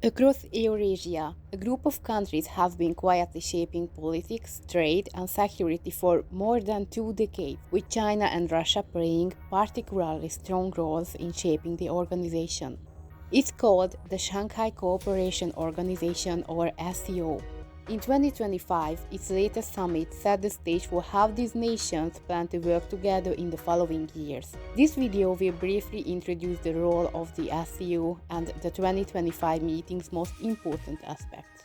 Across Eurasia, a group of countries have been quietly shaping politics, trade, and security for more than 2 decades, with China and Russia playing particularly strong roles in shaping the organization. It's called the Shanghai Cooperation Organization, or SCO. In 2025, its latest summit set the stage for how these nations plan to work together in the following years. This video will briefly introduce the role of the SCO and the 2025 meeting's most important aspects.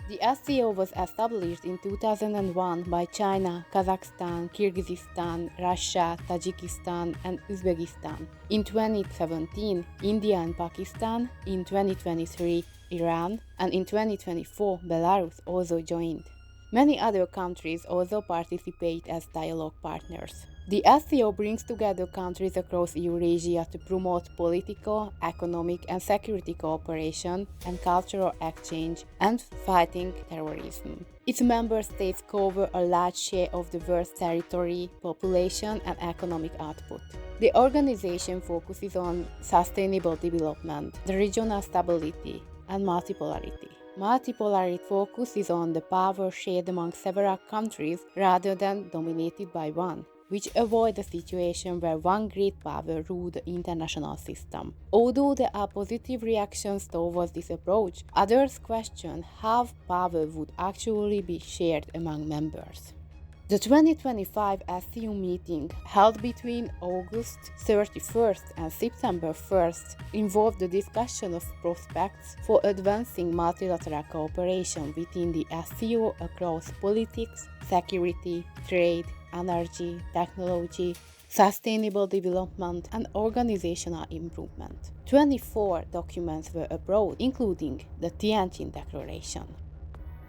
The SCO was established in 2001 by China, Kazakhstan, Kyrgyzstan, Russia, Tajikistan, and Uzbekistan. In 2017, India and Pakistan. In 2023, Iran, and in 2024, Belarus also joined. Many other countries also participate as dialogue partners. The SCO brings together countries across Eurasia to promote political, economic, and security cooperation and cultural exchange and fighting terrorism. Its member states cover a large share of the world's territory, population, and economic output. The organization focuses on sustainable development, the regional stability, and multipolarity. Multipolarity focuses on the power shared among several countries rather than dominated by one, which avoids a situation where one great power rules the international system. Although there are positive reactions towards this approach, others question how power would actually be shared among members. The 2025 SCO meeting, held between August 31st and September 1st, involved the discussion of prospects for advancing multilateral cooperation within the SCO across politics, security, trade, energy, technology, sustainable development, and organizational improvement. 24 documents were approved, including the Tianjin Declaration.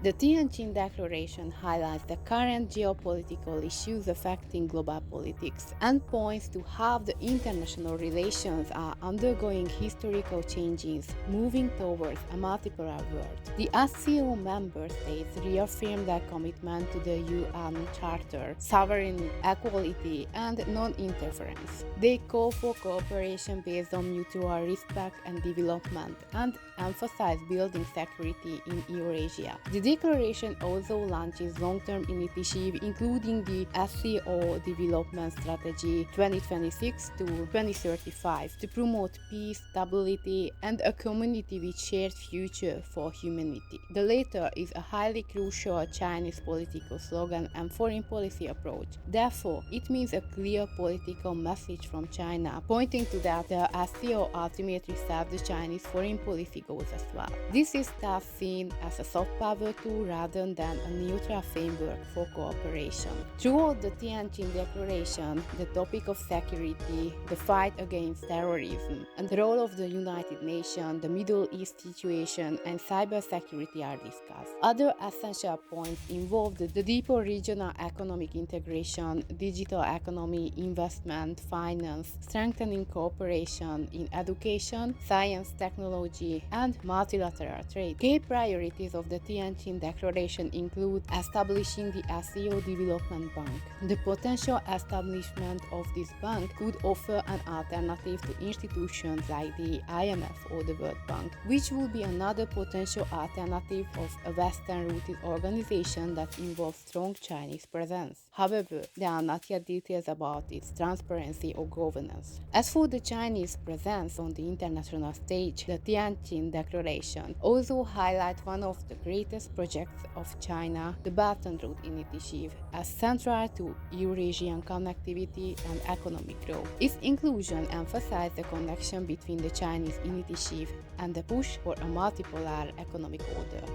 The Tianjin Declaration highlights the current geopolitical issues affecting global politics and points to how the international relations are undergoing historical changes, moving towards a multipolar world. The SCO member states reaffirm their commitment to the UN Charter, sovereignty, equality, and non-interference. They call for cooperation based on mutual respect and development, and emphasize building security in Eurasia. The declaration also launches long-term initiatives, including the SCO Development Strategy 2026 to 2035, to promote peace, stability, and a community with shared future for humanity. The latter is a highly crucial Chinese political slogan and foreign policy approach. Therefore, it means a clear political message from China, pointing to that the SCO ultimately serves the Chinese foreign policy goals as well. This is thus seen as a soft power tool rather than a neutral framework for cooperation. Throughout the Tianjin Declaration, the topic of security, the fight against terrorism, and the role of the United Nations, the Middle East situation, and cybersecurity are discussed. Other essential points involve the deeper regional economic integration, digital economy, investment, finance, strengthening cooperation in education, science, technology, and multilateral trade. Key priorities of the Tianjin Declaration include establishing the SCO Development Bank. The potential establishment of this bank could offer an alternative to institutions like the IMF or the World Bank, which would be another potential alternative of a Western-rooted organization that involves strong Chinese presence. However, there are not yet details about its transparency or governance. As for the Chinese presence on the international stage, the Tianjin Declaration also highlights one of the greatest projects of China, the Belt and Road Initiative, as central to Eurasian connectivity and economic growth. Its inclusion emphasized the connection between the Chinese initiative and the push for a multipolar economic order.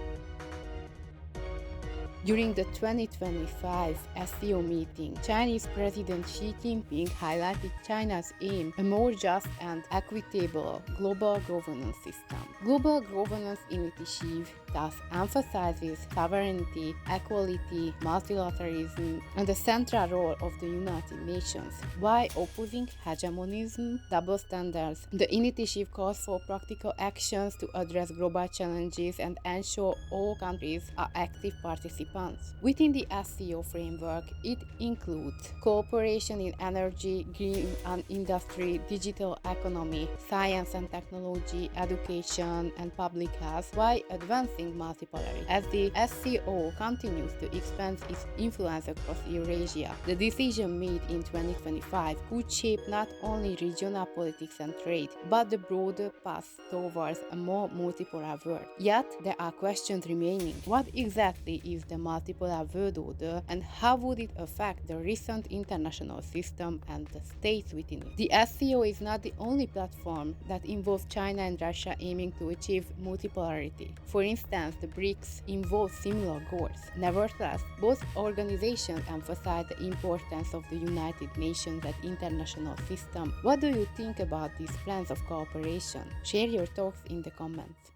During the 2025 SCO meeting, Chinese President Xi Jinping highlighted China's aim a more just and equitable global governance system. Global governance initiative thus emphasizes sovereignty, equality, multilateralism, and the central role of the United Nations. By opposing hegemonism, double standards, the initiative calls for practical actions to address global challenges and ensure all countries are active participants response. Within the SCO framework, it includes cooperation in energy, green and industry, digital economy, science and technology, education, and public health, while advancing multipolarity. As the SCO continues to expand its influence across Eurasia, the decision made in 2025 could shape not only regional politics and trade, but the broader path towards a more multipolar world. Yet, there are questions remaining. What exactly is the multipolar world order, and how would it affect the recent international system and the states within it? The SCO is not the only platform that involves China and Russia aiming to achieve multipolarity. For instance, the BRICS involve similar goals. Nevertheless, both organizations emphasize the importance of the United Nations and international system. What do you think about these plans of cooperation? Share your thoughts in the comments.